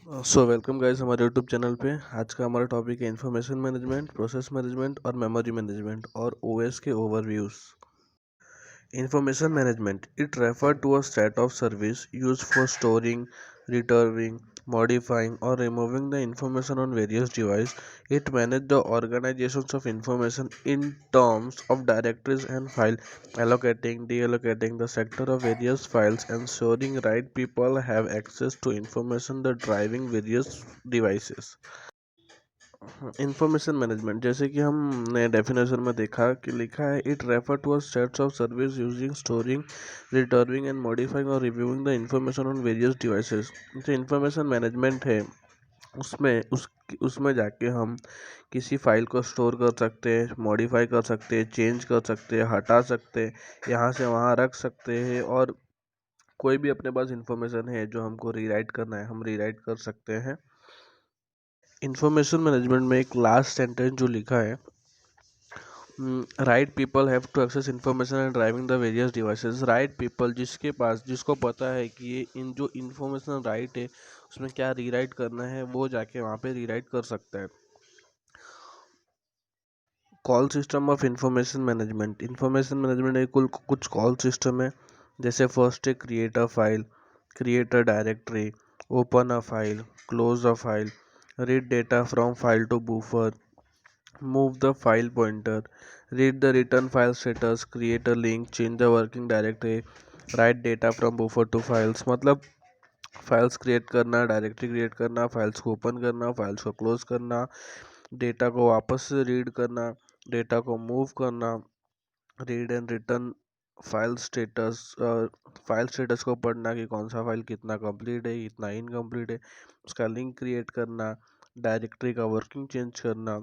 Welcome guys हमारे YouTube channel पे। आज का हमारा टॉपिक है इंफॉर्मेशन मैनेजमेंट, प्रोसेस मैनेजमेंट और मेमोरी मैनेजमेंट और ओएस के overviews. Information management. It refers to a set of service used for storing, retrieving, modifying, or removing the information on various devices. It manages the organizations of information in terms of directories and file, allocating, deallocating the sector of various files, ensuring right people have access to information that driving various devices. Information management, जैसे कि हमने definition में देखा कि लिखा है, it refer to a sets of service using storing, returning and modifying और reviewing the information on various devices. जो इंफॉर्मेशन मैनेजमेंट है उसमें जाके हम किसी फाइल को स्टोर कर सकते हैं, मॉडिफाई कर सकते हैं, चेंज कर सकते हैं, हटा सकते हैं, यहाँ से वहाँ रख सकते हैं, और कोई भी अपने पास इंफॉर्मेशन है जो हमको रीराइट करना है हम रीराइट कर सकते हैं। इंफॉर्मेशन मैनेजमेंट में एक लास्ट सेंटेंस जो लिखा है, right people have to access information and driving the various devices. Right people, जिसको पता है कि ये इन जो इन्फॉर्मेशन राइट है उसमें क्या रीराइट करना है, वो जाके वहाँ पे रीराइट कर सकता है। Call system of information management एक कुछ कॉल सिस्टम है। जैसे फर्स्ट है create a file, create a directory, open a file, close a file, read data from file to buffer, move the file pointer, read the return file status, create a link, change the working directory, write data from buffer to files। मतलब files create करना, directory create करना, files को open करना, files को close करना, data को वापस से रीड करना, डेटा को मूव करना, read and return file status को पढ़ना कि कौन सा फाइल कितना कंप्लीट है, कितना इनकम्प्लीट है, उसका लिंक क्रिएट करना, डायरेक्टरी का वर्किंग चेंज करना,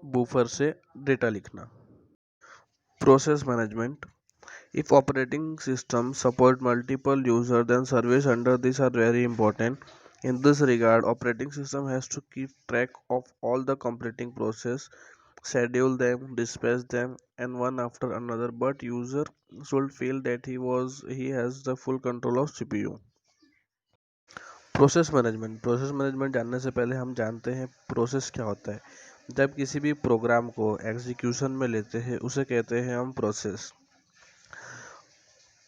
बूफर से डेटा लिखना। Process management. If operating systems support multiple users, then service under this are very important. In this regard, operating system has to keep track of all the completing process, schedule them, dispatch them, and one after another. But user should feel that he has the full control of CPU. Process management जानने से पहले हम जानते हैं process क्या होता है। जब किसी भी प्रोग्राम को एग्जीक्यूशन में लेते हैं उसे कहते हैं हम प्रोसेस।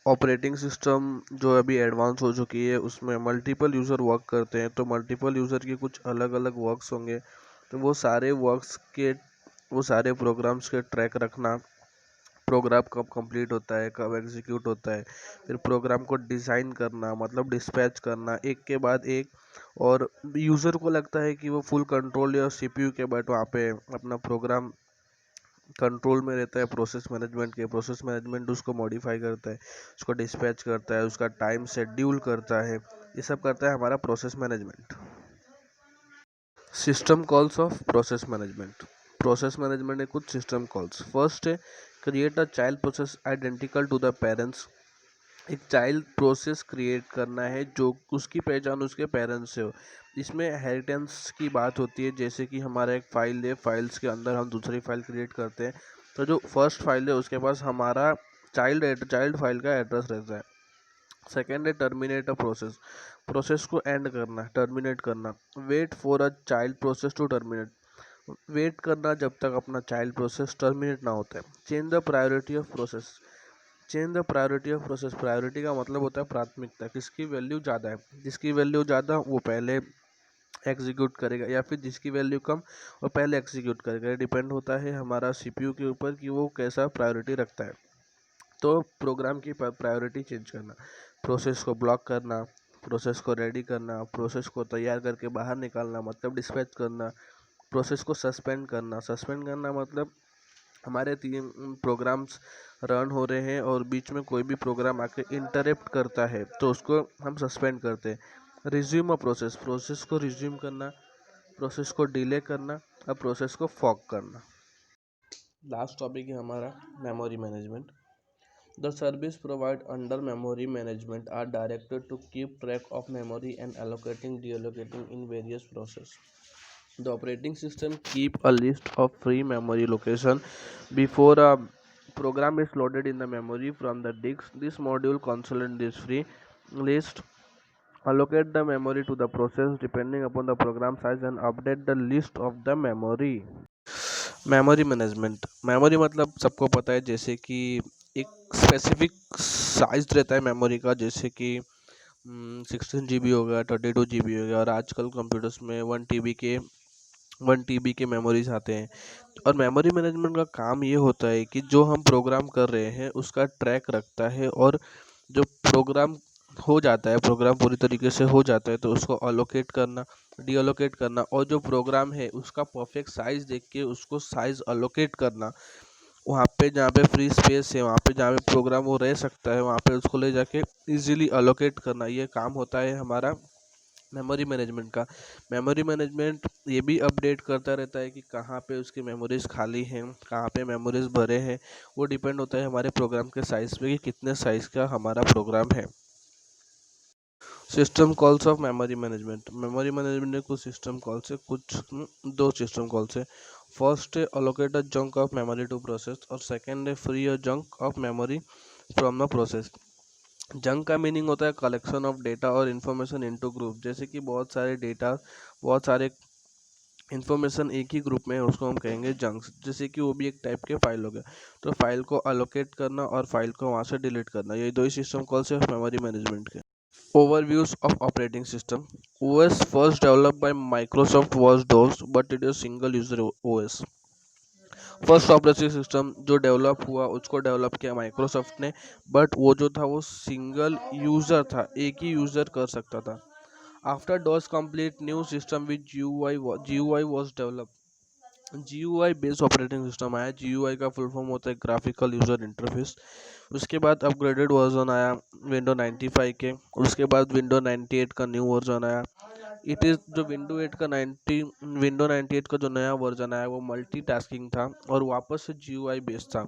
ऑपरेटिंग सिस्टम जो अभी एडवांस हो चुकी है उसमें मल्टीपल यूज़र वर्क करते हैं, तो मल्टीपल यूज़र के कुछ अलग अलग वर्क्स होंगे। तो वो सारे प्रोग्राम्स के ट्रैक रखना, प्रोग्राम कब कंप्लीट होता है, कब एग्जीक्यूट होता है, फिर प्रोग्राम को डिज़ाइन करना मतलब डिस्पैच करना एक के बाद एक। और यूज़र को लगता है कि वो फुल कंट्रोल या सीपीयू के बट वहाँ पे अपना प्रोग्राम कंट्रोल में रहता है। प्रोसेस मैनेजमेंट उसको मॉडिफाई करता है, उसको डिस्पैच करता है, उसका टाइम शेड्यूल करता है, ये सब करता है हमारा process management. System calls of process management है कुछ सिस्टम कॉल्स। फर्स्ट है create a child process identical to the parents. एक चाइल्ड प्रोसेस क्रिएट करना है जो उसकी पहचान उसके पेरेंट्स से हो। इसमें हेरिटेंस की बात होती है, जैसे कि हमारा एक फाइल है, फाइल्स के अंदर हम दूसरी फाइल क्रिएट करते हैं, तो जो फर्स्ट फाइल है उसके पास हमारा चाइल्ड फाइल का एड्रेस रहता है। सेकेंड है टर्मिनेट अ प्रोसेस को एंड करना, टर्मिनेट करना। Wait for a child process to terminate, wait करना जब तक अपना चाइल्ड प्रोसेस टर्मिनेट ना होता है। Change the priority of process, priority का मतलब होता है प्राथमिकता, किसकी वैल्यू ज़्यादा है, जिसकी वैल्यू ज़्यादा वो पहले एग्जीक्यूट करेगा, या फिर जिसकी वैल्यू कम वो पहले एग्जीक्यूट करेगा। डिपेंड होता है हमारा सीपीयू के ऊपर कि वो कैसा प्रायोरिटी रखता है। तो प्रोग्राम की प्रायोरिटी चेंज करना, प्रोसेस को ब्लॉक करना, प्रोसेस को रेडी करना, प्रोसेस को तैयार करके बाहर निकालना मतलब डिस्पैच करना, प्रोसेस को सस्पेंड करना मतलब हमारे 3 प्रोग्राम्स रन हो रहे हैं और बीच में कोई भी प्रोग्राम आके इंटरप्ट करता है तो उसको हम सस्पेंड करते हैं। रिज्यूम अ प्रोसेस को रिज्यूम करना, प्रोसेस को डिले करना और प्रोसेस को फॉक करना। लास्ट टॉपिक है हमारा memory management. The service provide under memory management are directed to keep track of memory and allocating deallocating in various process. The operating system keep a list of free memory location before a program is loaded in the memory from the disk. This module consolidate this free list allocate the memory to the process depending upon the program size and update the list of the memory। Memory management, memory मतलब सबको पता है, जैसे कि एक specific size रहता है memory का, जैसे कि 16 GB हो गया, 32 GB हो गया, और आजकल कंप्यूटर्स में 1 TB के मेमोरीज आते हैं। और मेमोरी मैनेजमेंट का काम ये होता है कि जो हम प्रोग्राम कर रहे हैं उसका ट्रैक रखता है, और जो प्रोग्राम हो जाता है, प्रोग्राम पूरी तरीके से हो जाता है तो उसको अलोकेट करना, डीअलोकेट करना, और जो प्रोग्राम है उसका परफेक्ट साइज देख के उसको साइज अलोकेट करना, वहाँ पे जहाँ पे फ्री स्पेस है, वहाँ पे जहाँ पे प्रोग्राम वो रह सकता है, वहाँ पे उसको ले जाके इजीली अलोकेट करना, ये काम होता है हमारा मेमोरी मैनेजमेंट का। मेमोरी मैनेजमेंट ये भी अपडेट करता रहता है कि कहाँ पे उसकी मेमोरीज खाली हैं, कहाँ पे मेमोरीज भरे हैं। वो डिपेंड होता है हमारे प्रोग्राम के साइज़ पे कि कितने साइज़ का हमारा प्रोग्राम है। System calls of memory management, memory management में कुछ सिस्टम कॉल्स है, दो सिस्टम कॉल्स है। फर्स्ट है allocate a chunk of memory to process, और सेकेंड है free a chunk of memory from the process. Chunk का मीनिंग होता है कलेक्शन ऑफ डेटा और इन्फॉर्मेशन इनटू ग्रुप, जैसे कि बहुत सारे डेटा, बहुत सारे इन्फॉर्मेशन एक ही ग्रुप में है, उसको हम कहेंगे जंक्स। जैसे कि वो भी एक टाइप के फाइल हो गया, तो फाइल को अलोकेट करना और फाइल को वहाँ से डिलीट करना, ये दो ही सिस्टम कॉल्स है मेमोरी मैनेजमेंट के। Overviews of operating system. OS first developed by Microsoft was DOS, but it is single user OS। First operating system जो डेवलप हुआ उसको डेवलप किया माइक्रोसॉफ्ट ने, बट वो जो था वो सिंगल यूज़र था, एक ही यूज़र कर सकता था। After DOS complete new system with GUI was develop. GUI based operating system आया। GUI का फुल फॉर्म होता है ग्राफिकल यूज़र इंटरफेस। उसके बाद अपग्रेडेड वर्जन आया विंडो 95 के। उसके बाद विंडो 98 का न्यू वर्जन आया। इट इज़ जो विंडो 98 का जो नया वर्जन आया वो मल्टीटास्किंग था और वापस से GUI बेस्ड था।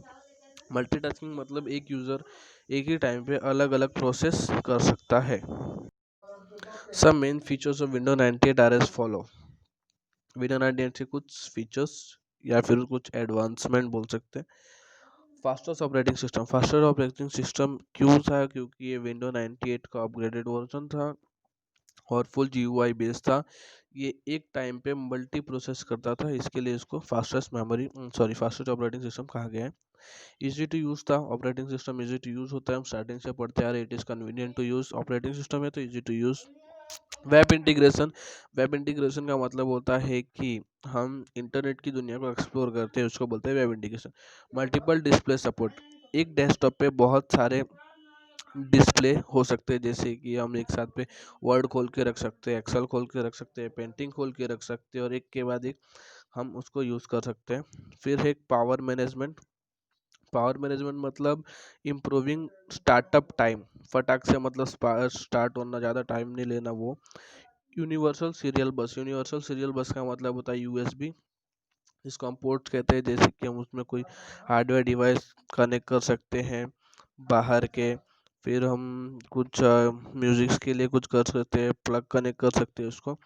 मल्टीटास्किंग मतलब एक यूज़र एक ही टाइम पे अलग अलग प्रोसेस कर सकता है। सब main features of window 98 are as follow. Window 98 के कुछ फीचर्स या फिर कुछ एडवांसमेंट बोल सकते हैं। Fastest operating system, faster operating system क्यों था? क्योंकि ये विंडो 98 का अपग्रेडेड वर्जन था और फुल GUI बेस्ड था। ये एक टाइम पे मल्टी प्रोसेस करता था, इसके लिए इसको फास्टेस्ट ऑपरेटिंग सिस्टम कहा गया है। इजी टू यूज़ था, operating system easy to use होता है, हम स्टार्टिंग से पढ़ते आ रहे। It is convenient to use, operating system है तो easy to use. Web integration, web integration का मतलब होता है कि हम इंटरनेट की दुनिया को एक्सप्लोर करते हैं, उसको बोलते हैं web integration. Multiple display support, एक डेस्कटॉप पे बहुत सारे डिस्प्ले हो सकते हैं, जैसे कि हम एक साथ पे वर्ड खोल के रख सकते हैं, एक्सेल खोल के रख सकते हैं, पेंटिंग खोल के रख सकते हैं, और एक के बाद एक हम उसको यूज़ कर सकते हैं। फिर है पावर मैनेजमेंट। पावर मैनेजमेंट मतलब इम्प्रूविंग स्टार्टअप टाइम, फटाक से मतलब स्टार्ट होना, ज़्यादा टाइम नहीं लेना वो। यूनिवर्सल सीरियल बस, यूनिवर्सल सीरियल बस का मतलब होता है USB, जिसको हम पोर्ट्स कहते हैं, जैसे कि हम उसमें कोई हार्डवेयर डिवाइस कनेक्ट कर सकते हैं बाहर के। फिर हम कुछ म्यूजिक्स के लिए कुछ कर सकते हैं, प्लग कनेक्ट कर सकते हैं उसको।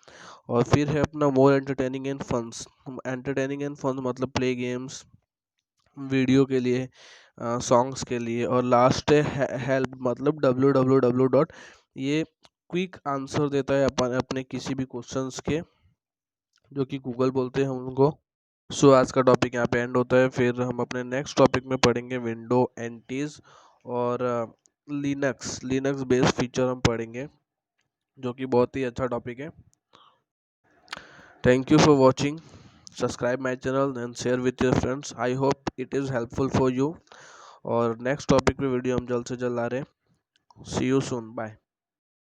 और फिर है अपना मोर एंटरटेनिंग एंड फंस, एंटरटेनिंग एंड फन मतलब प्ले गेम्स, वीडियो के लिए, सॉन्ग्स के लिए। और लास्ट है हेल्प मतलब www डॉट, ये क्विक आंसर देता है अपन अपने किसी भी क्वेश्चंस के, जो कि गूगल बोलते हैं हम उनको। सो आज का टॉपिक यहाँ पे एंड होता है, फिर हम अपने नेक्स्ट टॉपिक में पढ़ेंगे विंडो एंटीज और लिनक्स, लिनक्स बेस्ड फीचर हम पढ़ेंगे, जो कि बहुत ही अच्छा टॉपिक है। Thank you for watching, subscribe my channel and share with your friends. I hope it is helpful for you. और नेक्स्ट टॉपिक पे वीडियो हम जल्द से जल्द आ रहे हैं। सी यू सून, बाय।